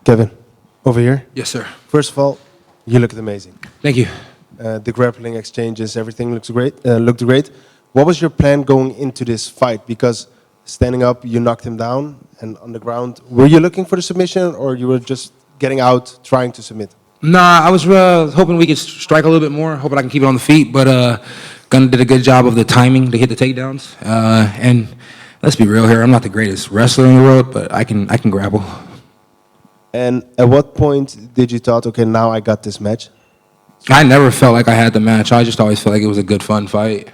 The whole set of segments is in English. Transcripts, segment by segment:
Kevin, over here. Yes, sir. First of all, you looked amazing. Thank you. The grappling exchanges, everything looks great. Looked great. What was your plan going into this fight? Because standing up, you knocked him down, and on the ground, were you looking for the submission, or you were just getting out, trying to submit? Nah, I was hoping we could strike a little bit more, hoping I can keep it on the feet, but Gunnar did a good job of the timing to hit the takedowns. And let's be real here, I'm not the greatest wrestler in the world, but I can grapple. And at what point did you thought, okay, now I got this match? I never felt like I had the match. I just always felt like it was a good, fun fight.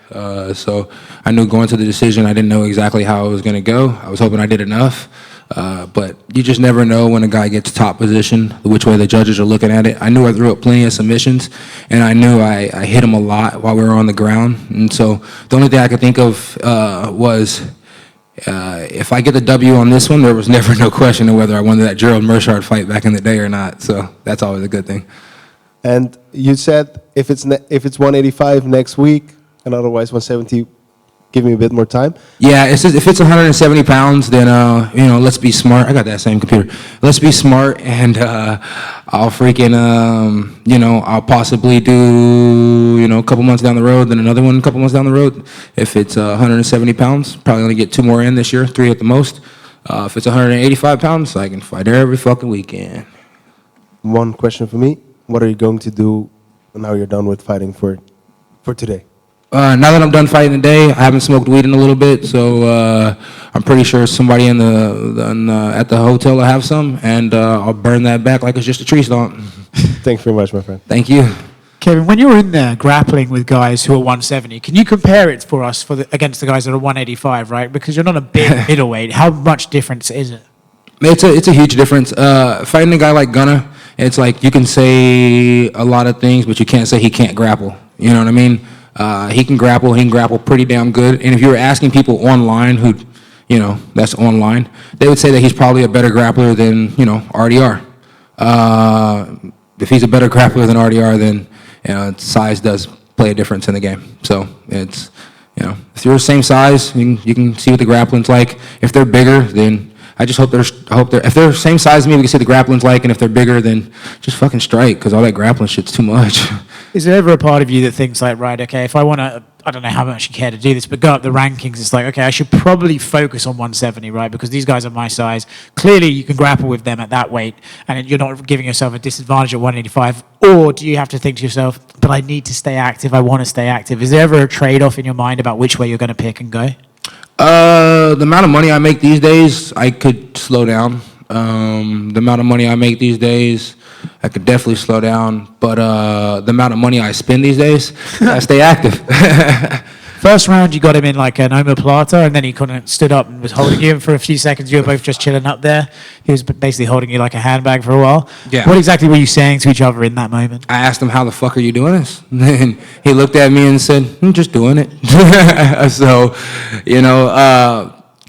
So I knew going to the decision, I didn't know exactly how it was going to go. I was hoping I did enough. But you just never know when a guy gets top position, which way the judges are looking at it. I knew I threw up plenty of submissions, and I knew I hit him a lot while we were on the ground. And so the only thing I could think of was if I get the W on this one, there was never no question of whether I won that Gerald Mershard fight back in the day or not. So that's always a good thing. And you said if it's 185 next week and otherwise 170, give me a bit more time. Yeah, if it's 170 pounds, then let's be smart. I got that same computer. Let's be smart, and I'll freaking I'll possibly do a couple months down the road, then another one a couple months down the road. If it's 170 pounds, probably only get 2 more in this year, 3 at the most. If it's 185 pounds, I can fight every fucking weekend. One question for me. What are you going to do now you're done with fighting for today? Now that I'm done fighting today, I haven't smoked weed in a little bit, so I'm pretty sure somebody at the hotel will have some, and I'll burn that back like it's just a tree stump. Thank you very much, my friend. Thank you. Kevin, when you're in there grappling with guys who are 170, can you compare it for us against the guys that are 185, right? Because you're not a big middleweight. How much difference is it? It's a huge difference. Fighting a guy like Gunnar, it's like you can say a lot of things, but you can't say he can't grapple. You know what I mean? He can grapple pretty damn good. And if you were asking people online who, that's online, they would say that he's probably a better grappler than, RDR. If he's a better grappler than RDR, then, size does play a difference in the game. So it's, if you're the same size, you can see what the grappling's like. If they're bigger, then I just hope they're, if they're the same size as me, we can see the grappling's like, and if they're bigger, then just fucking strike, because all that grappling shit's too much. Is there ever a part of you that thinks like, right, okay, if I want to, I don't know how much you care to do this, but go up the rankings, it's like, okay, I should probably focus on 170, right? Because these guys are my size. Clearly, you can grapple with them at that weight, and you're not giving yourself a disadvantage at 185. Or do you have to think to yourself, but I need to stay active, I want to stay active? Is there ever a trade-off in your mind about which way you're going to pick and go? The amount of money I make these days, I could slow down. The amount of money I make these days, I could definitely slow down. But the amount of money I spend these days, I stay active. First round, you got him in like an omoplata, and then he kind of stood up and was holding you. And for a few seconds, you were both just chilling up there. He was basically holding you like a handbag for a while. Yeah. What exactly were you saying to each other in that moment? I asked him, how the fuck are you doing this? And he looked at me and said, I'm just doing it. So,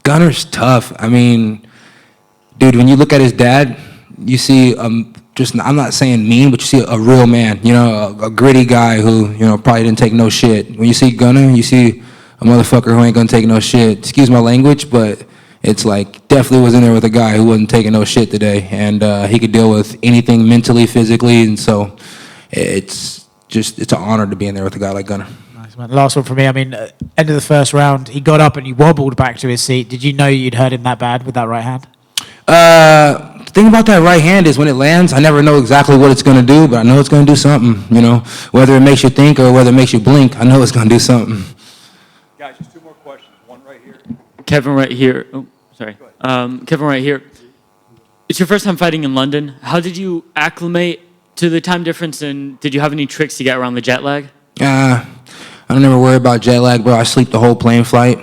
Gunnar's tough. I mean, dude, when you look at his dad, you see I'm not saying mean, but you see a real man, a gritty guy who, probably didn't take no shit. When you see Gunnar, you see a motherfucker who ain't gonna take no shit. Excuse my language, but it's like, definitely was in there with a guy who wasn't taking no shit today. And he could deal with anything mentally, physically, and so it's an honor to be in there with a guy like Gunnar. Nice, man. Last one for me. I mean, end of the first round, he got up and he wobbled back to his seat. Did you know you'd hurt him that bad with that right hand? The thing about that right hand is when it lands, I never know exactly what it's going to do, but I know it's going to do something, whether it makes you think or whether it makes you blink, I know it's going to do something. Guys, just 2 more questions. One right here. Kevin right here. Oh, sorry. Kevin right here. It's your first time fighting in London. How did you acclimate to the time difference, and did you have any tricks to get around the jet lag? I don't ever worry about jet lag, bro. I sleep the whole plane flight.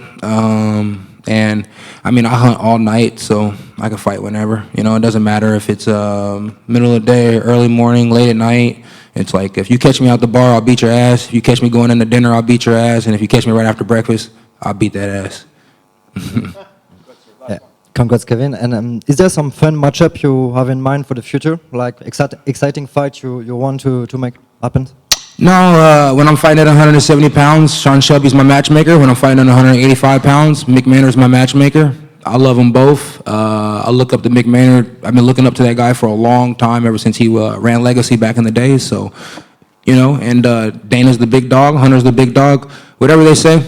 And I mean, I hunt all night, so I can fight whenever. It doesn't matter if it's middle of the day, early morning, late at night. It's like, if you catch me out the bar, I'll beat your ass. If you catch me going into dinner, I'll beat your ass. And if you catch me right after breakfast, I'll beat that ass. Yeah. Congrats, Kevin. And is there some fun matchup you have in mind for the future? Like exciting fight you want to make happen? No, when I'm fighting at 170 pounds, Sean Shelby's my matchmaker. When I'm fighting at 185 pounds, Mick Maynard's my matchmaker. I love them both. I look up to Mick Maynard. I've been looking up to that guy for a long time, ever since he ran Legacy back in the day. So, and Dana's the big dog, Hunter's the big dog. Whatever they say,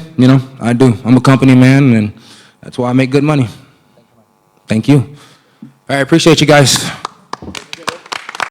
I do. I'm a company man, and that's why I make good money. Thank you. All right, appreciate you guys.